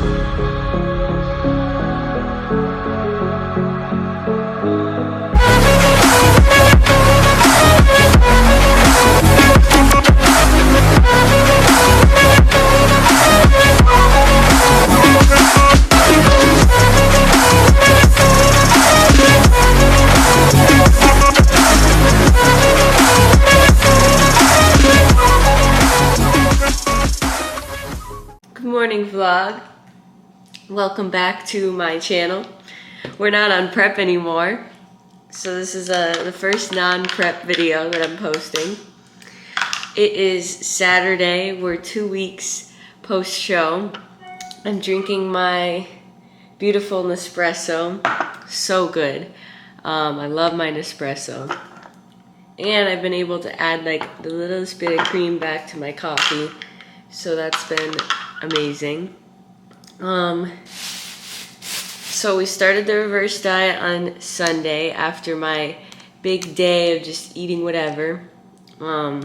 Good morning vlog. Welcome back to my channel. We're not on prep anymore, so this is the first non-prep video that I'm posting. It is Saturday. We're 2 weeks post-show. I'm drinking my beautiful Nespresso. So good. I love my Nespresso. And I've been able to add like the littlest bit of cream back to my coffee. So that's been amazing. So we started the reverse diet on Sunday after my big day of just eating whatever. I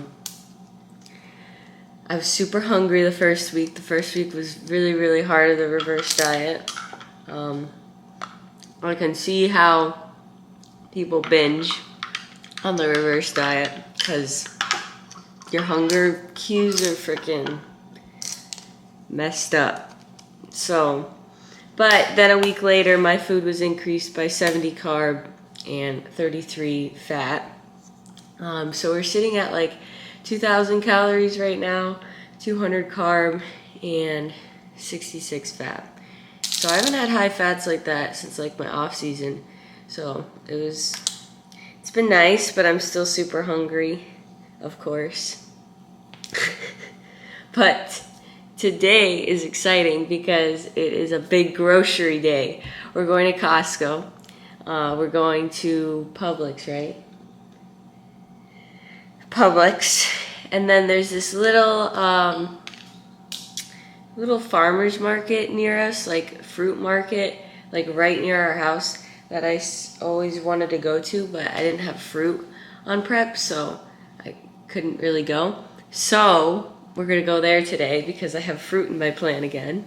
was super hungry the first week. The first week was really hard of the reverse diet. I can see how people binge on the reverse diet because your hunger cues are freaking messed up. So, but then a week later, my food was increased by 70 carb and 33 fat. So we're sitting at like 2,000 calories right now, 200 carb, and 66 fat. So I haven't had high fats like that since like my off season. So it's been nice, but I'm still super hungry, of course. But today is exciting because it is a big grocery day. We're going to Costco. We're going to Publix, right? Publix. And then there's this little farmer's market near us, like fruit market, like right near our house that I always wanted to go to, but I didn't have fruit on prep, so I couldn't really go. So we're gonna go there today because I have fruit in my plan again.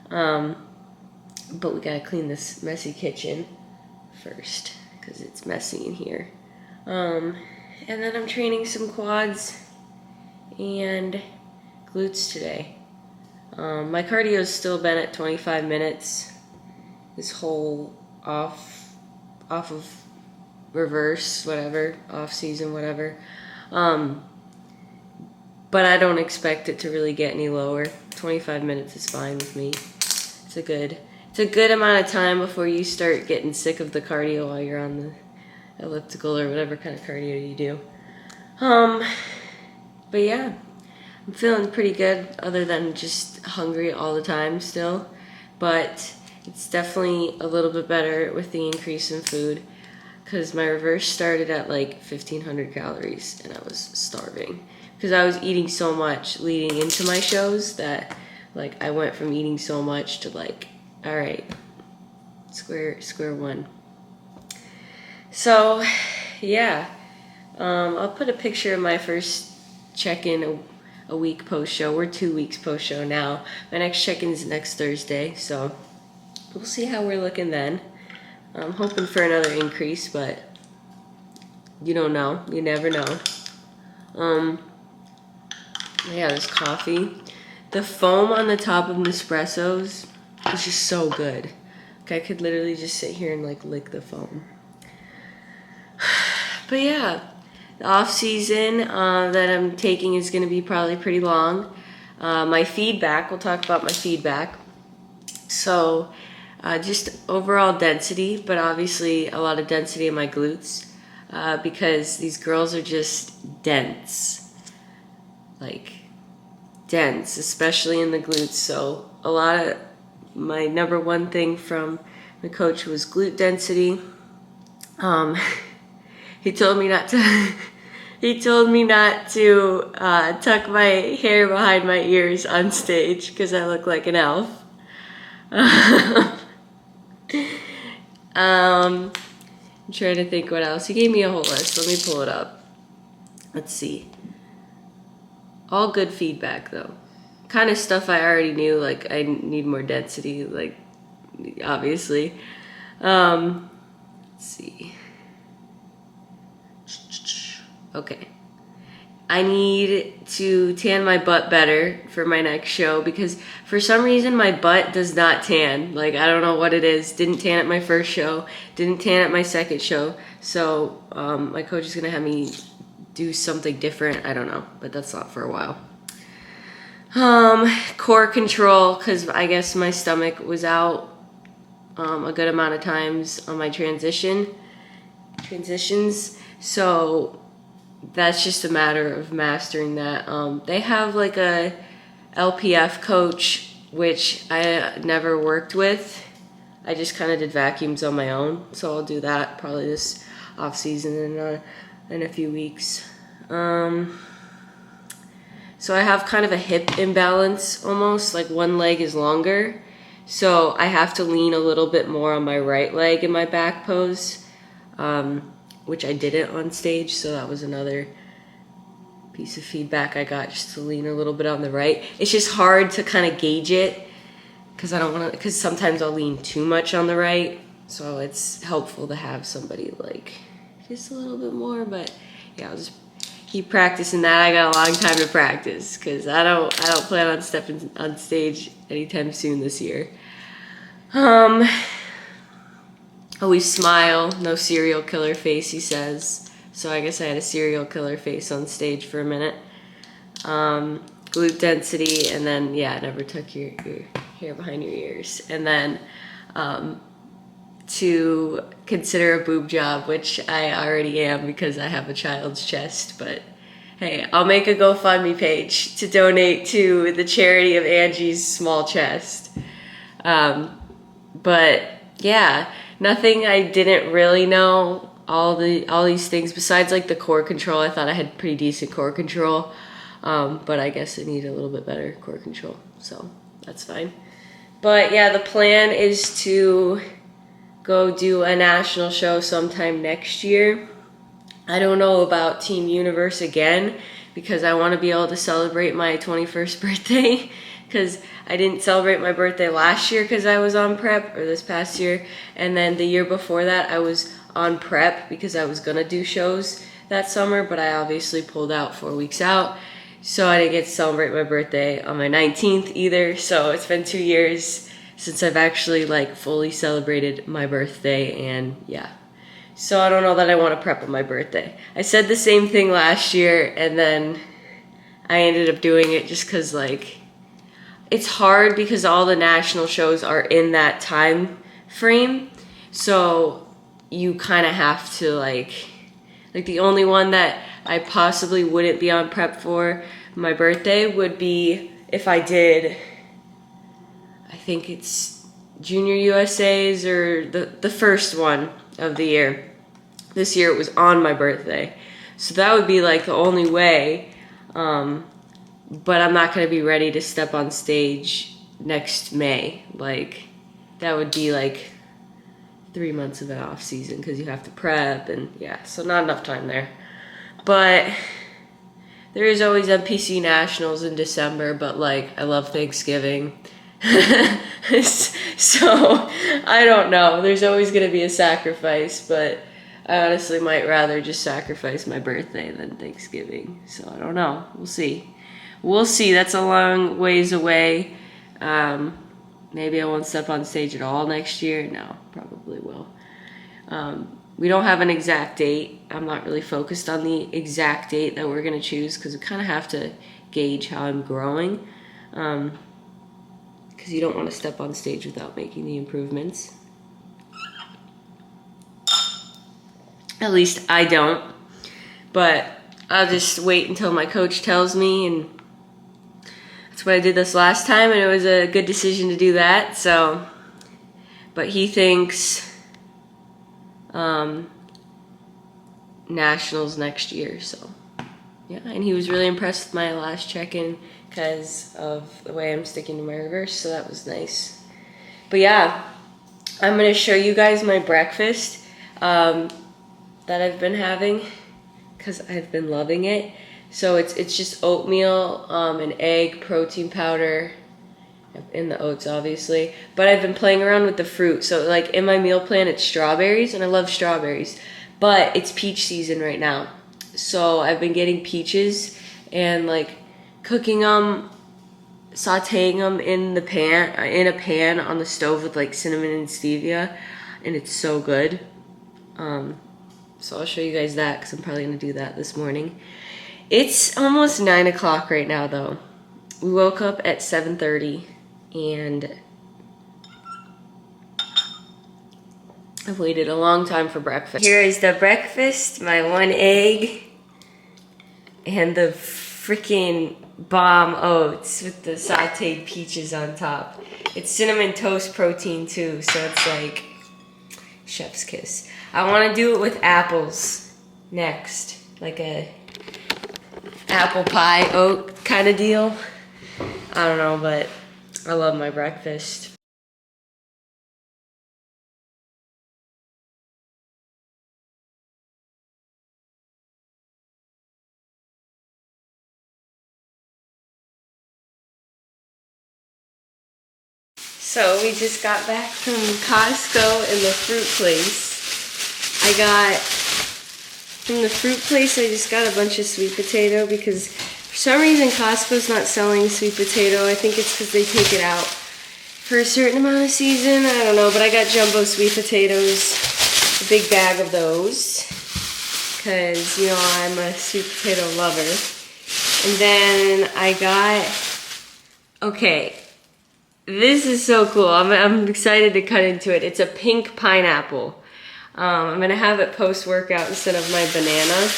But we gotta clean this messy kitchen first because it's messy in here. And then I'm training some quads and glutes today. My cardio's still been at 25 minutes. This whole off of reverse, whatever, off season, whatever. But I don't expect it to really get any lower. 25 minutes is fine with me. It's a good amount of time before you start getting sick of the cardio while you're on the elliptical or whatever kind of cardio you do. But yeah, I'm feeling pretty good other than just hungry all the time still. But it's definitely a little bit better with the increase in food because my reverse started at like 1,500 calories and I was starving. Because I was eating so much leading into my shows that like I went from eating so much to like, all right, square one. So yeah, I'll put a picture of my first check-in a week post-show. We're 2 weeks post-show now. My next check-in is next Thursday, so we'll see how we're looking then. I'm hoping for another increase, but you don't know. You never know. Yeah, this coffee. The foam on the top of Nespressos is just so good. Like I could literally just sit here and like lick the foam. But yeah, the off season that I'm taking is going to be probably pretty long. My feedback, we'll talk about my feedback. So just overall density, but obviously a lot of density in my glutes because these girls are just dense. Like dense, especially in the glutes. So a lot of my number one thing from the coach was glute density. He told me not to tuck my hair behind my ears on stage because I look like an elf. I'm trying to think what else. He gave me a whole list. Let me pull it up. Let's see. All good feedback though. kind of stuff I already knew. Like I need more density, like obviously. Let's see. Okay. I need to tan my butt better for my next show because for some reason my butt does not tan. Like I don't know what it is. Didn't tan at my first show. Didn't tan at my second show. So my coach is gonna have me do something different. I don't know, but that's not for a while. Core control, because I guess my stomach was out a good amount of times on my transitions. So that's just a matter of mastering that. They have like a LPF coach, which I never worked with. I just kind of did vacuums on my own. So I'll do that probably this off season in a few weeks. So I have kind of a hip imbalance almost, like one leg is longer. So I have to lean a little bit more on my right leg in my back pose, which I didn't on stage. So that was another piece of feedback I got, just to lean a little bit on the right. It's just hard to kind of gauge it because I don't want to, because sometimes I'll lean too much on the right. So it's helpful to have somebody like just a little bit more, but yeah, I'll just keep practicing that. I got a long time to practice because I don't plan on stepping on stage anytime soon this year. Always smile, no serial killer face, he says. So I guess I had a serial killer face on stage for a minute. Glute density, and then yeah, never tuck your hair behind your ears. And then to consider a boob job, which I already am because I have a child's chest, but hey, I'll make a GoFundMe page to donate to the charity of Angie's small chest. But yeah, nothing I didn't really know. All these things besides like the core control. I thought I had pretty decent core control, but I guess I need a little bit better core control, so that's fine. But yeah, the plan is to go do a national show sometime next year. I don't know about Team Universe again because I want to be able to celebrate my 21st birthday because I didn't celebrate my birthday last year because I was on prep, or this past year, and then the year before that I was on prep because I was gonna do shows that summer, but I obviously pulled out 4 weeks out, so I didn't get to celebrate my birthday on my 19th either. So it's been 2 years since I've actually like fully celebrated my birthday, and yeah, so I don't know that I want to prep on my birthday. I said the same thing last year and then I ended up doing it just because like it's hard because all the national shows are in that time frame, so you kind of have to like the only one that I possibly wouldn't be on prep for my birthday would be if I did, I think it's Junior USA's or the first one of the year. This year it was on my birthday, so that would be like the only way, but I'm not going to be ready to step on stage next May. Like that would be like 3 months of an off season because you have to prep, and yeah, so not enough time there. But there is always MPC Nationals in December, but like I love Thanksgiving. So I don't know. There's always going to be a sacrifice, but I honestly might rather just sacrifice my birthday than Thanksgiving. So I don't know. We'll see. We'll see. That's a long ways away. Maybe I won't step on stage at all next year. No, probably will. We don't have an exact date. I'm not really focused on the exact date that we're going to choose because we kind of have to gauge how I'm growing. Because you don't want to step on stage without making the improvements. At least I don't. But I'll just wait until my coach tells me, and that's what I did this last time, and it was a good decision to do that. So, but he thinks nationals next year. So yeah, and he was really impressed with my last check-in because of the way I'm sticking to my reverse, so that was nice. But yeah, I'm gonna show you guys my breakfast that I've been having because I've been loving it. So it's just oatmeal, an egg, protein powder, in the oats obviously. But I've been playing around with the fruit. So like in my meal plan it's strawberries, and I love strawberries. But it's peach season right now. So I've been getting peaches and like cooking them, sauteing them in a pan on the stove with like cinnamon and stevia, and it's so good. So I'll show you guys that because I'm probably gonna do that this morning. It's almost 9 o'clock right now though. We woke up at 7:30 and I've waited a long time for breakfast. Here is the breakfast, my 1 egg and the freaking bomb oats with the sauteed peaches on top. It's cinnamon toast protein too, so it's like chef's kiss. I want to do it with apples next, like a apple pie oat kind of deal. I don't know, but I love my breakfast. So we just got back from Costco and the fruit place. From the fruit place, I just got a bunch of sweet potato because for some reason Costco's not selling sweet potato. I think it's because they take it out for a certain amount of season. I don't know, but I got jumbo sweet potatoes, a big bag of those, because, you know, I'm a sweet potato lover. And then I got, okay, this is so cool. I'm excited to cut into it. It's a pink pineapple. I'm gonna have it post-workout instead of my banana.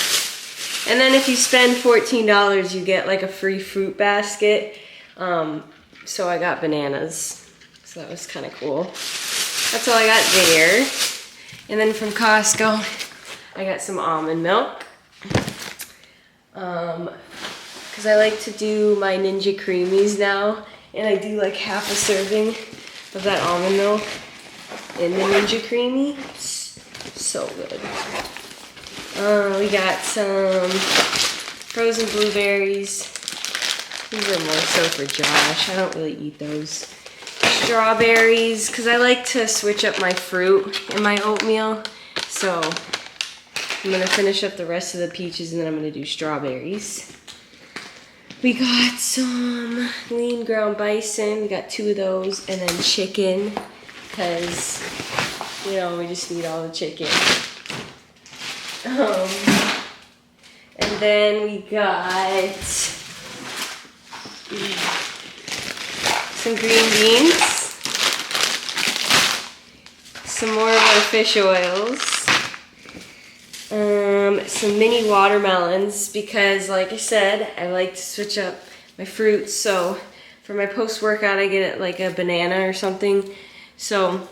And then if you spend $14, you get like a free fruit basket. So I got bananas. So that was kind of cool. That's all I got there. And then from Costco, I got some almond milk. Because I like to do my Ninja Creamies now. And I do like half a serving of that almond milk in the Ninja Creamy. It's so good. We got some frozen blueberries. These are more so for Josh. I don't really eat those. Strawberries, because I like to switch up my fruit in my oatmeal. So I'm going to finish up the rest of the peaches and then I'm going to do strawberries. We got some lean ground bison. We got 2 of those, and then chicken, because, you know, we just need all the chicken. And then we got some green beans, some more of our fish oils, some mini watermelons, because like I said, I like to switch up my fruits. So for my post-workout, I get like a banana or something. So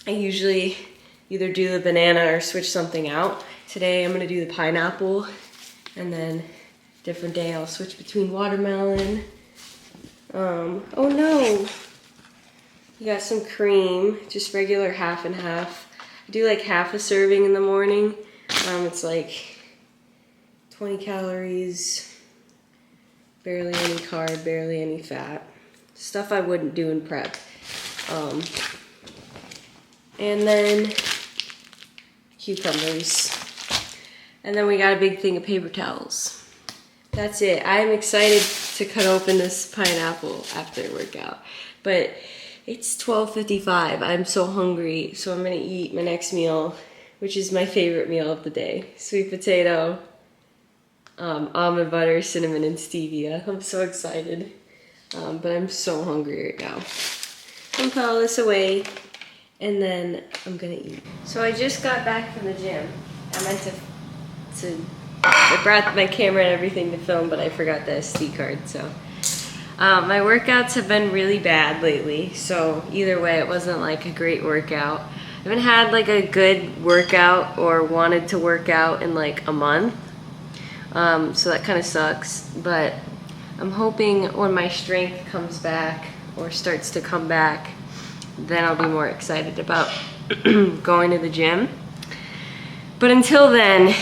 I usually either do the banana or switch something out. Today I'm gonna do the pineapple, and then different day I'll switch between watermelon. Oh no, you got some cream, just regular half and half. I do like half a serving in the morning. It's like 20 calories, barely any carb, barely any fat. Stuff I wouldn't do in prep. And then cucumbers. And then we got a big thing of paper towels. That's it. I'm excited to cut open this pineapple after workout. But it's 12:55. I'm so hungry, so I'm gonna eat my next meal, which is my favorite meal of the day. Sweet potato, almond butter, cinnamon, and stevia. I'm so excited. But I'm so hungry right now. I'm gonna put all this away, and then I'm gonna eat. So I just got back from the gym. I meant I brought my camera and everything to film, but I forgot the SD card, so. My workouts have been really bad lately, so either way, it wasn't like a great workout. I haven't had like a good workout or wanted to work out in like a month, so that kind of sucks, but I'm hoping when my strength comes back or starts to come back, then I'll be more excited about going to the gym. But until then,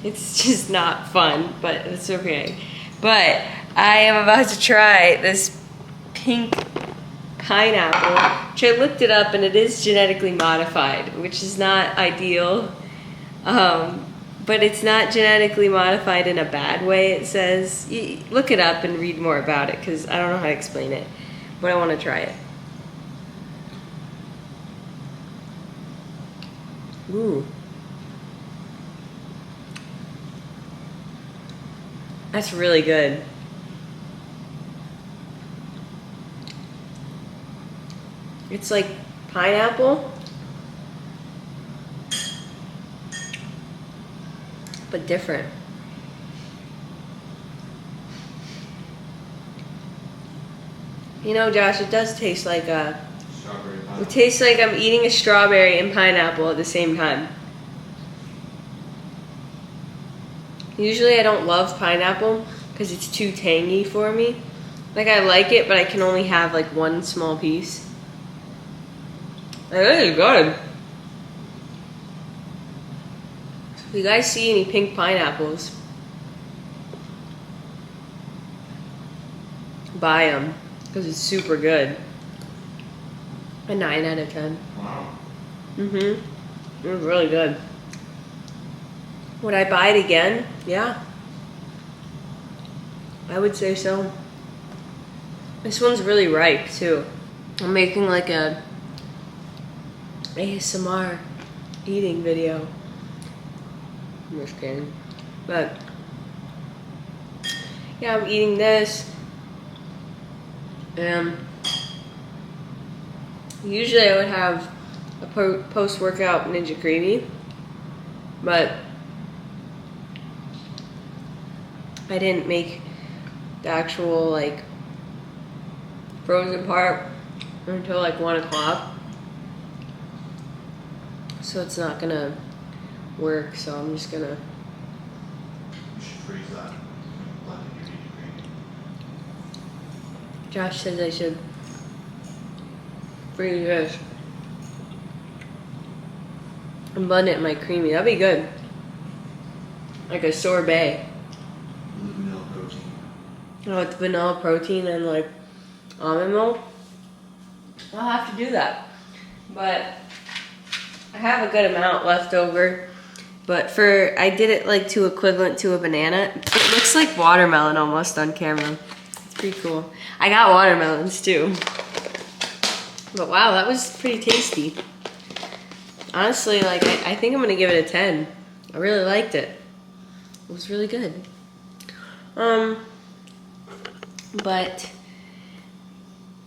It's just not fun, but it's okay. But I am about to try this pink pineapple, which I looked it up and it is genetically modified, which is not ideal. But it's not genetically modified in a bad way, it says. Look it up and read more about it, because I don't know how to explain it. But I want to try it. Ooh. That's really good. It's like pineapple, but different. You know, Josh, it does taste like a... It tastes like I'm eating a strawberry and pineapple at the same time. Usually I don't love pineapple because it's too tangy for me. Like, I like it, but I can only have like one small piece. It is good. If you guys see any pink pineapples, buy them because it's super good. A 9 out of 10. Wow. It was really good. Would I buy it again? Yeah. I would say so. This one's really ripe too. I'm making like a ASMR eating video. I'm just kidding. But yeah, I'm eating this. Usually I would have a post-workout Ninja Creamy, but I didn't make the actual like frozen part until like 1 o'clock, so it's not gonna work. So I'm just gonna. You should freeze that. Blend in your Ninja Creamy. Josh says I should freeze this and blend it in my creamy. That'd be good, like a sorbet. With vanilla protein. Oh, it's vanilla protein and like almond milk. I'll have to do that. But I have a good amount left over. But I did it like to equivalent to a banana. It looks like watermelon almost on camera. It's pretty cool. I got watermelons too. But wow, that was pretty tasty. Honestly, like I think I'm gonna give it a 10. I really liked it. It was really good. But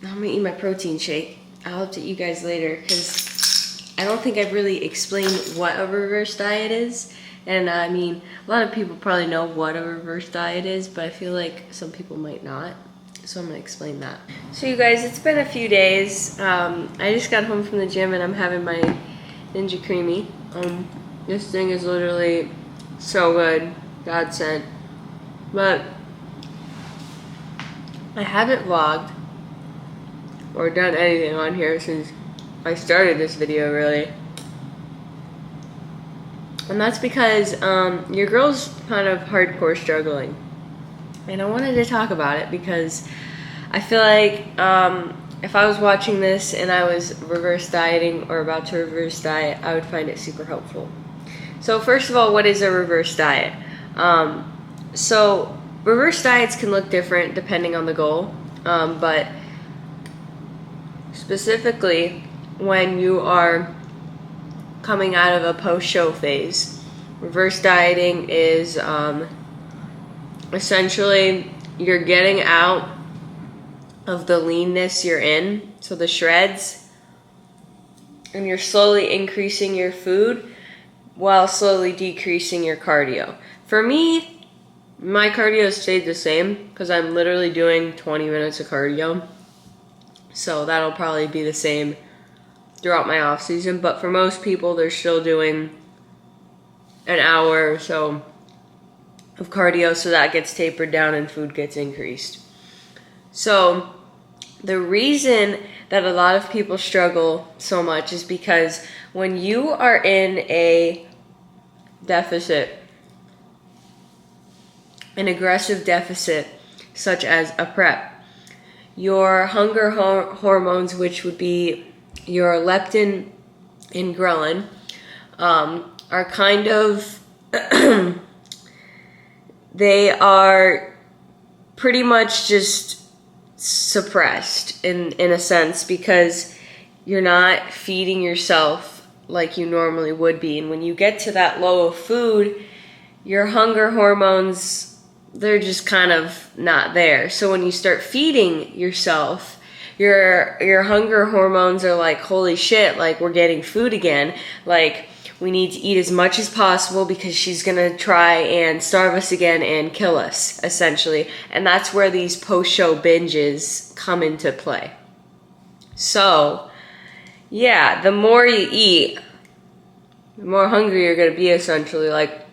I'm gonna eat my protein shake. I'll update you guys later because I don't think I've really explained what a reverse diet is. And I mean, a lot of people probably know what a reverse diet is, but I feel like some people might not. So I'm gonna explain that. So you guys, it's been a few days. I just got home from the gym and I'm having my Ninja Creamy. This thing is literally so good, God sent. But I haven't vlogged or done anything on here since I started this video, really. And that's because your girl's kind of hardcore struggling. And I wanted to talk about it because I feel like if I was watching this and I was reverse dieting or about to reverse diet, I would find it super helpful. So first of all, what is a reverse diet? So reverse diets can look different depending on the goal, but specifically when you are coming out of a post-show phase, reverse dieting is essentially you're getting out of the leanness you're in, so the shreds, and you're slowly increasing your food while slowly decreasing your cardio. For me, my cardio stayed the same because I'm literally doing 20 minutes of cardio. So that'll probably be the same throughout my off season. But for most people, they're still doing an hour or so of cardio, so that gets tapered down and food gets increased. So the reason that a lot of people struggle so much is because when you are in a deficit an aggressive deficit, such as a prep. Your hunger hormones, which would be your leptin and ghrelin, are kind of, they are pretty much just suppressed in a sense, because you're not feeding yourself like you normally would be. And when you get to that low of food, your hunger hormones, they're just kind of not there. So when you start feeding yourself, your hunger hormones are like, holy shit, like we're getting food again. Like we need to eat as much as possible because she's gonna try and starve us again and kill us, essentially. And that's where these post-show binges come into play. So, yeah, the more you eat, the more hungry you're gonna be, essentially. Like,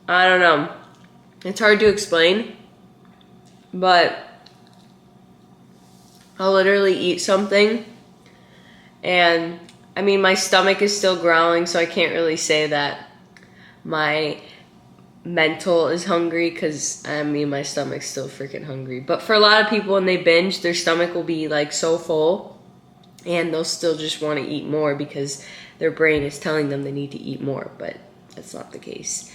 I don't know. It's hard to explain, but I'll literally eat something, and I mean, my stomach is still growling, so I can't really say that my mental is hungry, because I mean, my stomach's still freaking hungry. But for a lot of people, when they binge, their stomach will be like so full, and they'll still just want to eat more because their brain is telling them they need to eat more, but that's not the case.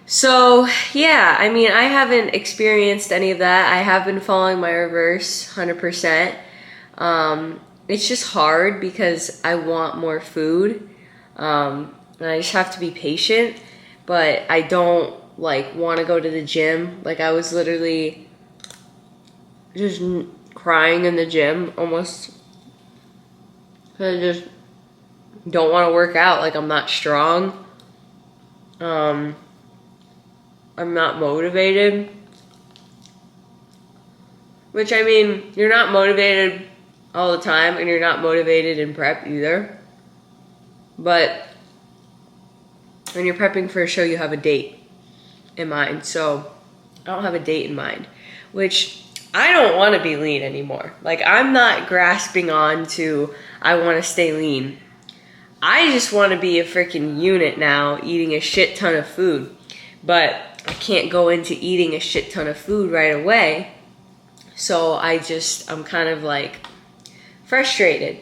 So, yeah, I mean, I haven't experienced any of that. I have been following my reverse 100%. It's just hard because I want more food, and I just have to be patient, but I don't like want to go to the gym. Like I was literally just crying in the gym almost. I just don't want to work out. Like I'm not strong. I'm not motivated. Which, I mean, you're not motivated all the time, and you're not motivated in prep either. But when you're prepping for a show, you have a date in mind. So I don't have a date in mind, which I don't want to be lean anymore. Like, I'm not grasping on to, I want to stay lean. I just want to be a freaking unit now, eating a shit ton of food. But I can't go into eating a shit ton of food right away. So I'm kind of like frustrated,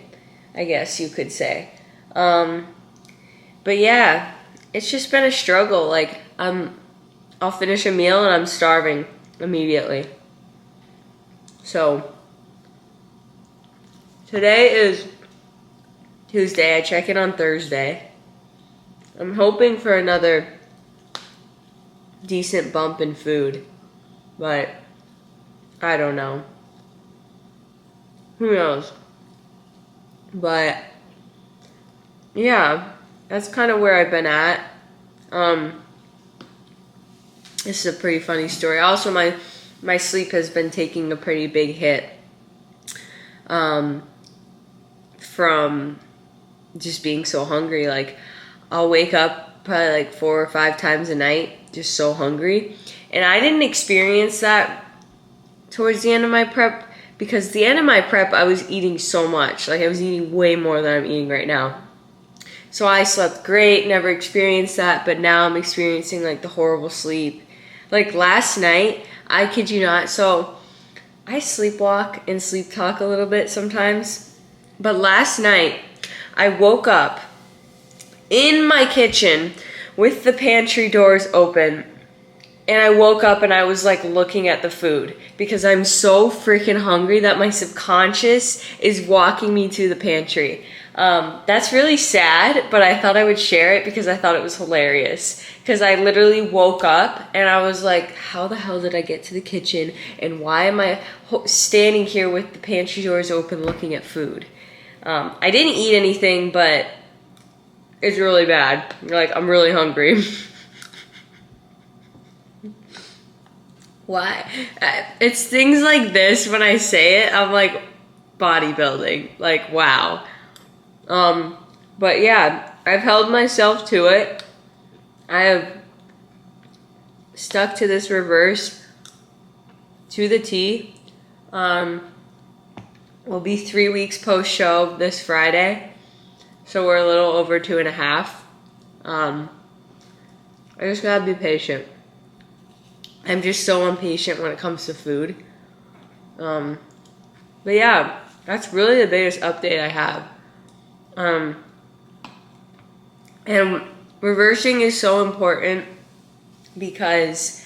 I guess you could say. But yeah, it's just been a struggle. Like I'll finish a meal and I'm starving immediately. So today is Tuesday. I check in on Thursday. I'm hoping for another decent bump in food, but I don't know. Who knows? But yeah, that's kind of where I've been at. This is a pretty funny story. Also, my sleep has been taking a pretty big hit from just being so hungry. Like, I'll wake up probably like 4 or 5 times a night, just so hungry. And I didn't experience that towards the end of my prep, because the end of my prep, I was eating so much. Like, I was eating way more than I'm eating right now. So I slept great, never experienced that, but now I'm experiencing like the horrible sleep. Like last night, I kid you not, so I sleepwalk and sleep talk a little bit sometimes. But last night, I woke up in my kitchen with the pantry doors open, and I woke up and I was like looking at the food because I'm so freaking hungry that my subconscious is walking me to the pantry. That's really sad, but I thought I would share it because I thought it was hilarious. Because I literally woke up and I was like, how the hell did I get to the kitchen? And why am I standing here with the pantry doors open looking at food? I didn't eat anything, but it's really bad. Like, I'm really hungry. Why? It's things like this when I say it, I'm like bodybuilding. Like, wow. But yeah, I've held myself to it. I have stuck to this reverse to the T. We'll be 3 weeks post-show this Friday. So we're a little over 2.5. I just gotta be patient. I'm just so impatient when it comes to food. But yeah, that's really the biggest update I have. And reversing is so important because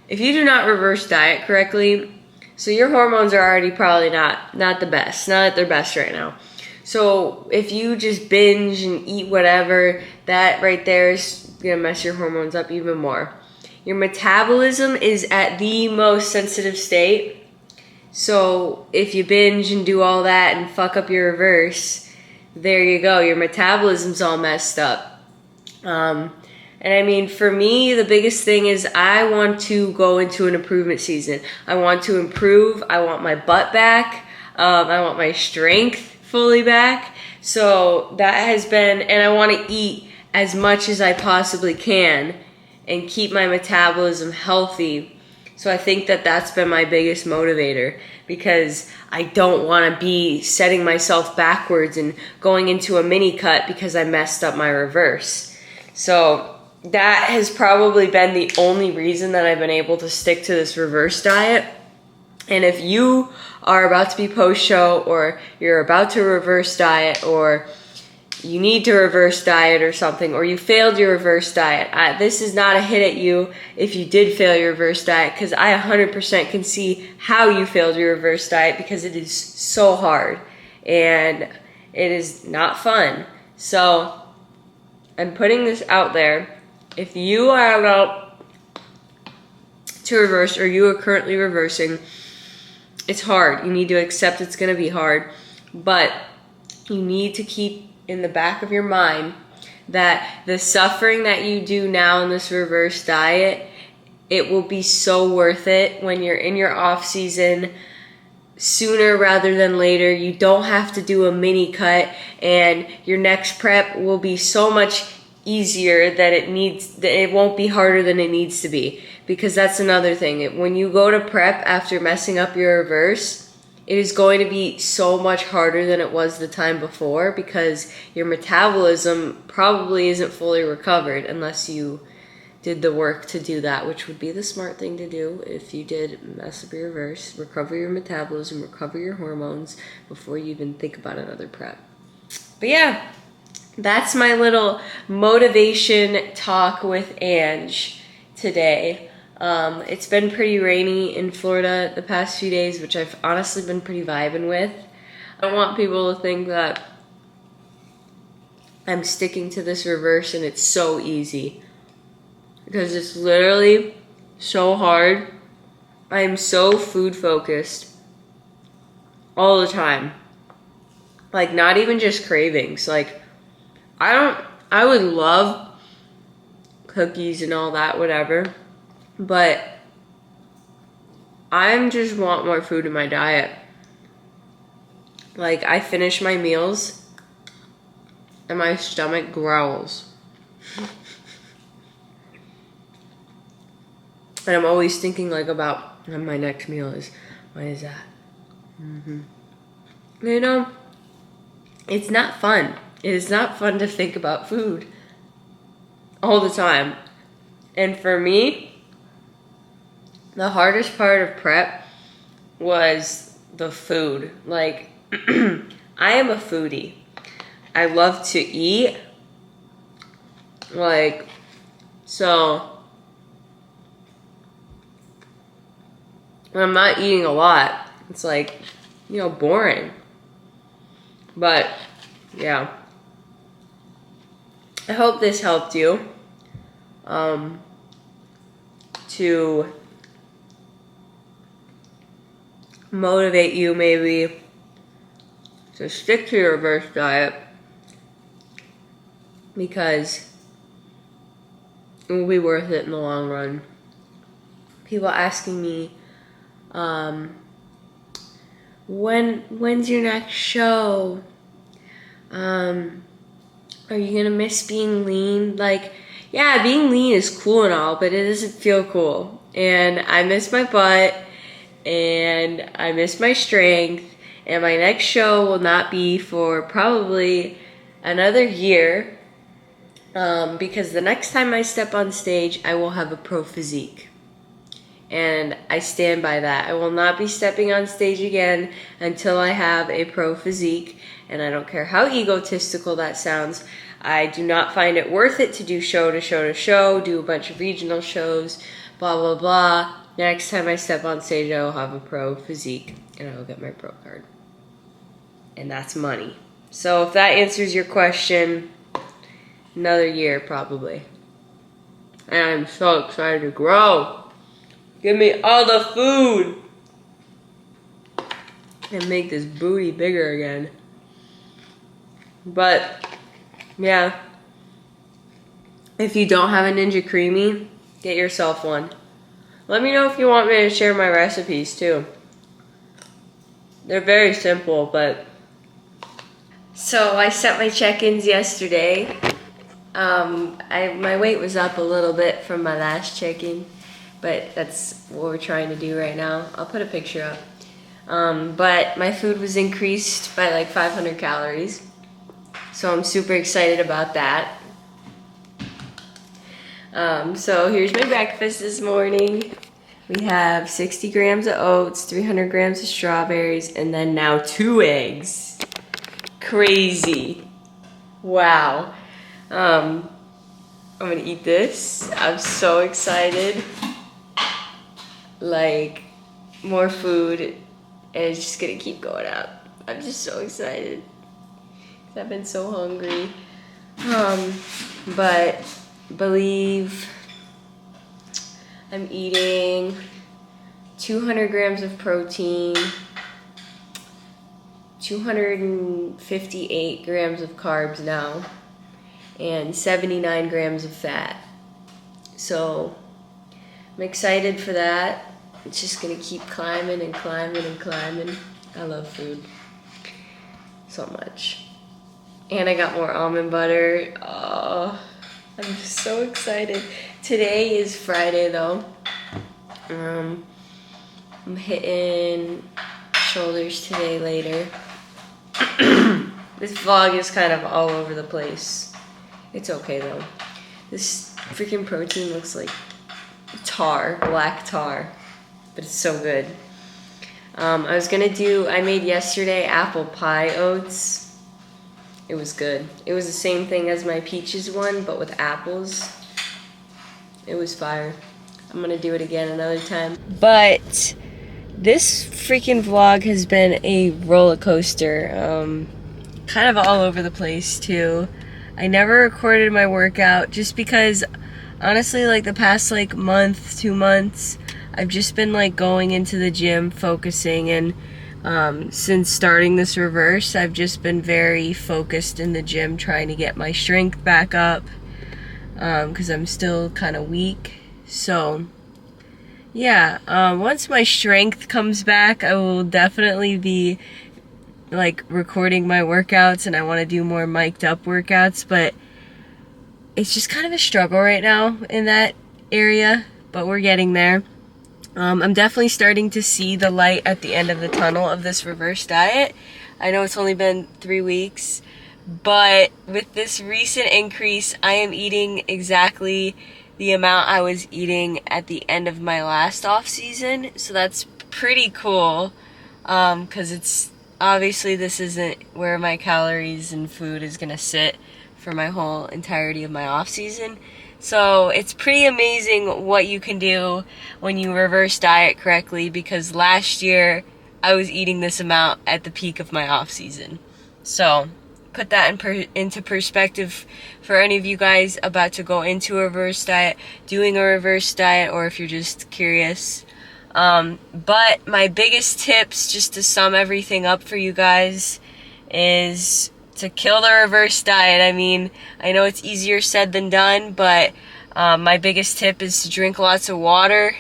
if you do not reverse diet correctly, so your hormones are already probably not the best, not at their best right now. So if you just binge and eat whatever, that right there is gonna mess your hormones up even more. Your metabolism is at the most sensitive state. So if you binge and do all that and fuck up your reverse, there you go. Your metabolism's all messed up. And I mean, for me, the biggest thing is I want to go into an improvement season. I want to improve. I want my butt back. I want my strength fully back. So that has been, and I want to eat as much as I possibly can and keep my metabolism healthy. So I think that that's been my biggest motivator, because I don't want to be setting myself backwards and going into a mini cut because I messed up my reverse. So that has probably been the only reason that I've been able to stick to this reverse diet. And if you are about to be post-show, or you're about to reverse diet, or you need to reverse diet or something, or you failed your reverse diet, this is not a hit at you if you did fail your reverse diet, because I 100% can see how you failed your reverse diet, because it is so hard and it is not fun. So I'm putting this out there. If you are about to reverse, or you are currently reversing, it's hard. You need to accept it's going to be hard, but you need to keep in the back of your mind that the suffering that you do now in this reverse diet, it will be so worth it when you're in your off season, sooner rather than later. You don't have to do a mini cut, and your next prep will be so much easier that it won't be harder than it needs to be. Because that's another thing. When you go to prep after messing up your reverse, it is going to be so much harder than it was the time before, because your metabolism probably isn't fully recovered unless you did the work to do that, which would be the smart thing to do if you did mess up your reverse. Recover your metabolism, recover your hormones before you even think about another prep. But yeah, that's my little motivation talk with Ange today. It's been pretty rainy in Florida the past few days, which I've honestly been pretty vibing with. I don't want people to think that I'm sticking to this reverse and it's so easy, because it's literally so hard. I am so food focused all the time. Like, not even just cravings. Like, I would love cookies and all that, whatever. But I just want more food in my diet. Like, I finish my meals and my stomach growls. And I'm always thinking like about what my next meal is. What is that? You know, it's not fun. It is not fun to think about food all the time. And for me, the hardest part of prep was the food. Like, I am a foodie. I love to eat. Like, so when I'm not eating a lot, it's like, you know, boring. But yeah, I hope this helped you to motivate you maybe to stick to your reverse diet, because it will be worth it in the long run. People asking me, when's your next show? Are you gonna miss being lean? Like, yeah, being lean is cool and all, but it doesn't feel cool. And I miss my butt, and I miss my strength, and my next show will not be for probably another year, because the next time I step on stage, I will have a pro physique. And I stand by that. I will not be stepping on stage again until I have a pro physique. And I don't care how egotistical that sounds. I do not find it worth it to do show to show to show, do a bunch of regional shows, blah, blah, blah. Next time I step on stage, I will have a pro physique and I will get my pro card. And that's money. So if that answers your question, another year probably. And I'm so excited to grow. Give me all the food. And make this booty bigger again. But, yeah. If you don't have a Ninja Creamy, get yourself one. Let me know if you want me to share my recipes too. They're very simple, but... So I set my check-ins yesterday. My weight was up a little bit from my last check-in, but that's what we're trying to do right now. I'll put a picture up. But my food was increased by like 500 calories. So I'm super excited about that. So here's my breakfast this morning. We have 60 grams of oats, 300 grams of strawberries, and then now 2 eggs. Crazy. Wow. I'm gonna eat this. I'm so excited. Like, more food, and it's just gonna keep going up. I'm just so excited. I've been so hungry. But believe I'm eating 200 grams of protein, 258 grams of carbs now, and 79 grams of fat. So I'm excited for that. It's just gonna keep climbing and climbing and climbing. I love food so much. And I got more almond butter. Oh, I'm just so excited. Today is Friday though. I'm hitting shoulders today later. This vlog is kind of all over the place. It's okay though. This freaking protein looks like tar, black tar, but it's so good. I made yesterday apple pie oats. It was good. It was the same thing as my peaches one, but with apples. It was fire. I'm gonna do it again another time. But this freaking vlog has been a roller coaster. Kind of all over the place too. I never recorded my workout just because honestly, like the past like month, 2 months, I've just been like going into the gym, focusing, and since starting this reverse, I've just been very focused in the gym, trying to get my strength back up, because I'm still kind of weak. So yeah, once my strength comes back, I will definitely be like recording my workouts, and I want to do more mic'd up workouts, but it's just kind of a struggle right now in that area, but we're getting there. I'm definitely starting to see the light at the end of the tunnel of this reverse diet. I know it's only been 3 weeks, but with this recent increase, I am eating exactly the amount I was eating at the end of my last off season. So that's pretty cool, because it's obviously this isn't where my calories and food is gonna sit for my whole entirety of my off season. So it's pretty amazing what you can do when you reverse diet correctly, because last year I was eating this amount at the peak of my off season. So put that into perspective for any of you guys about to go into a reverse diet, doing a reverse diet, or if you're just curious. But my biggest tips, just to sum everything up for you guys, is to kill the reverse diet. I mean, I know it's easier said than done, but my biggest tip is to drink lots of water.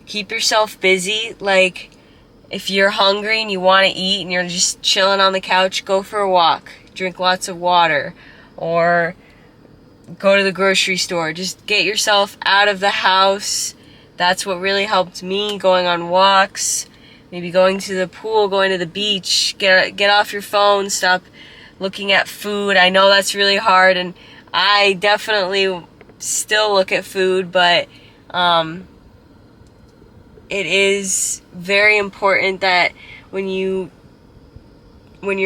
Keep yourself busy. Like, if you're hungry and you want to eat and you're just chilling on the couch, go for a walk. Drink lots of water. Or go to the grocery store. Just get yourself out of the house. That's what really helped me, going on walks, maybe going to the pool, going to the beach. Get off your phone, stop looking at food. I know that's really hard, and I definitely still look at food, but it is very important that when you're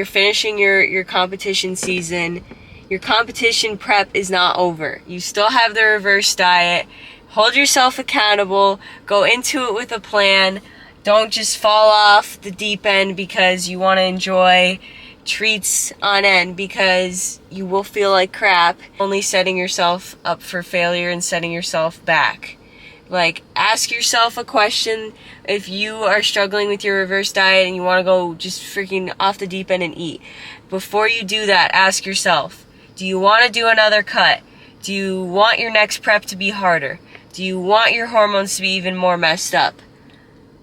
finishing your competition season, your competition prep is not over. You still have the reverse diet. Hold yourself accountable. Go into it with a plan. Don't just fall off the deep end because you want to enjoy treats on end, because you will feel like crap. Only setting yourself up for failure and setting yourself back. Like, ask yourself a question. If you are struggling with your reverse diet and you want to go just freaking off the deep end and eat, before you do that, ask yourself, do you want to do another cut? Do you want your next prep to be harder? Do you want your hormones to be even more messed up?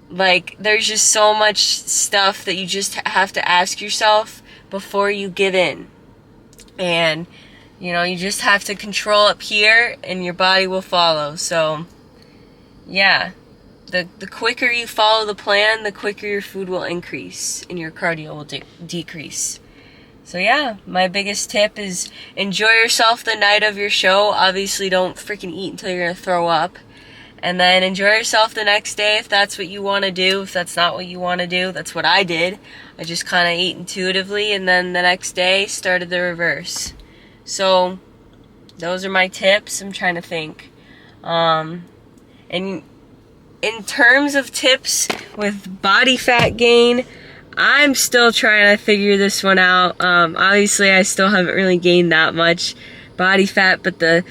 Like, there's just so much stuff that you just have to ask yourself before you give in. And, you know, you just have to control up here and your body will follow. So, yeah. The quicker you follow the plan, the quicker your food will increase and your cardio will decrease. So yeah, my biggest tip is enjoy yourself the night of your show. Obviously, don't freaking eat until you're going to throw up. And then enjoy yourself the next day if that's what you want to do. If that's not what you want to do, that's what I did. I just kind of ate intuitively, and then the next day started the reverse. So those are my tips. I'm trying to think. And in terms of tips with body fat gain, I'm still trying to figure this one out. Obviously, I still haven't really gained that much body fat, but the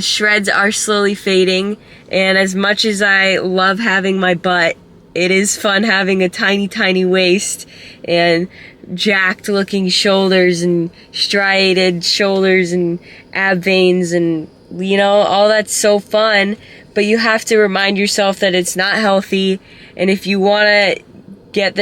shreds are slowly fading. And as much as I love having my butt, it is fun having a tiny, tiny waist and jacked looking shoulders and striated shoulders and ab veins, and, you know, all that's so fun. But you have to remind yourself that it's not healthy. And if you want to make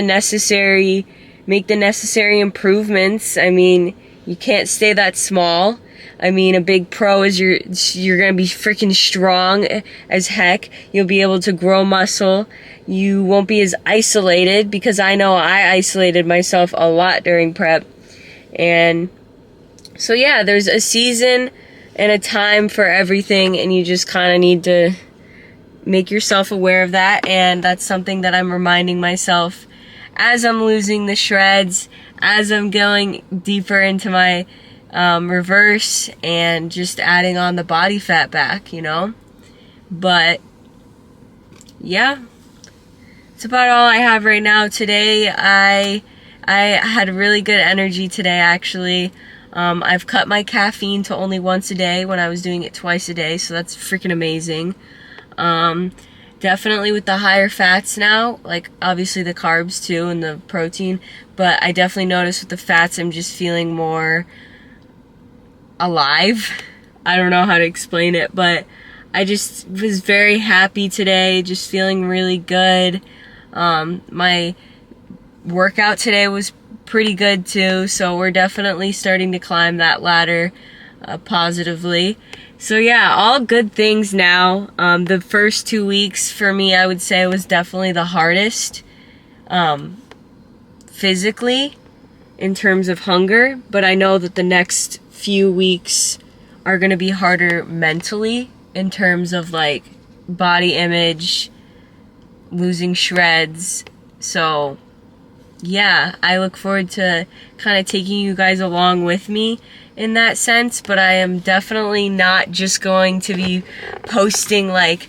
the necessary improvements, I mean, you can't stay that small. I mean, a big pro is you're going to be freaking strong as heck. You'll be able to grow muscle. You won't be as isolated, because I know I isolated myself a lot during prep. And so yeah, there's a season and a time for everything, and you just kind of need to make yourself aware of that. And that's something that I'm reminding myself as I'm losing the shreds, as I'm going deeper into my reverse and just adding on the body fat back, you know. But yeah, it's about all I have right now. Today I had really good energy today, actually. I've cut my caffeine to only once a day when I was doing it twice a day, so that's freaking amazing. Definitely with the higher fats now, like obviously the carbs too and the protein, but I definitely noticed with the fats I'm just feeling more alive. I don't know how to explain it, but I just was very happy today, just feeling really good. My workout today was pretty good too, so we're definitely starting to climb that ladder positively. So yeah, all good things now. The first 2 weeks for me, I would say, was definitely the hardest physically in terms of hunger, but I know that the next few weeks are going to be harder mentally in terms of like body image, losing shreds. So yeah, I look forward to kind of taking you guys along with me in that sense, but I am definitely not just going to be posting like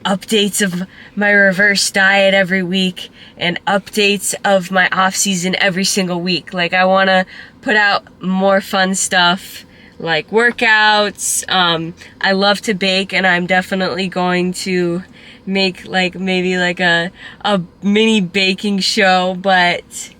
updates of my reverse diet every week and updates of my off season every single week. Like, I want to put out more fun stuff like workouts. I love to bake, and I'm definitely going to make like maybe like a mini baking show. But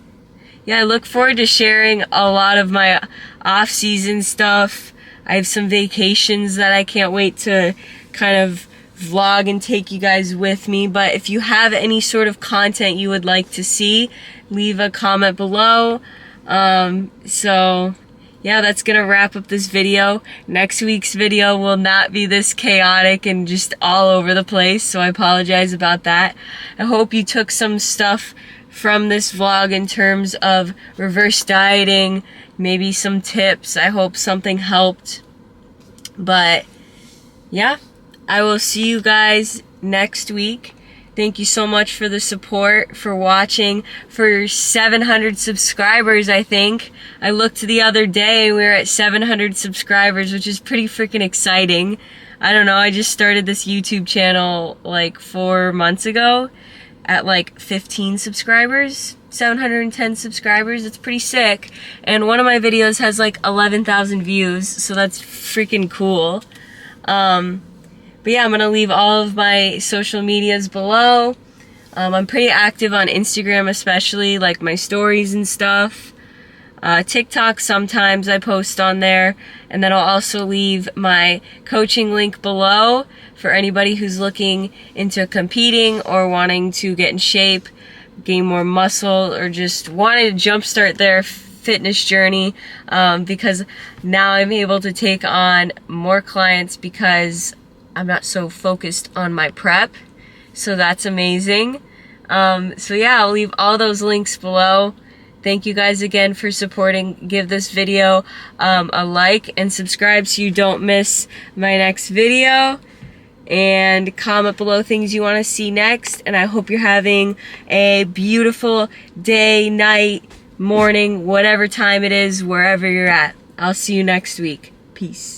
yeah, I look forward to sharing a lot of my off-season stuff. I have some vacations that I can't wait to kind of vlog and take you guys with me. But if you have any sort of content you would like to see, leave a comment below. So yeah, that's gonna wrap up this video. Next week's video will not be this chaotic and just all over the place, so I apologize about that. I hope you took some stuff from this vlog in terms of reverse dieting, maybe some tips. I hope something helped. But yeah, I will see you guys next week. Thank you so much for the support, for watching, for 700 subscribers, I think. I looked the other day, we were at 700 subscribers, which is pretty freaking exciting. I don't know, I just started this YouTube channel like 4 months ago at like 15 subscribers, 710 subscribers. It's pretty sick. And one of my videos has like 11,000 views, so that's freaking cool. But yeah, I'm gonna leave all of my social medias below. I'm pretty active on Instagram, especially like my stories and stuff. TikTok, sometimes I post on there. And then I'll also leave my coaching link below for anybody who's looking into competing or wanting to get in shape, gain more muscle, or just wanting to jumpstart their fitness journey, because now I'm able to take on more clients because I'm not so focused on my prep. So that's amazing. So yeah, I'll leave all those links below. Thank you guys again for supporting. Give this video a like and subscribe so you don't miss my next video. And comment below things you want to see next. And I hope you're having a beautiful day, night, morning, whatever time it is, wherever you're at. I'll see you next week. Peace.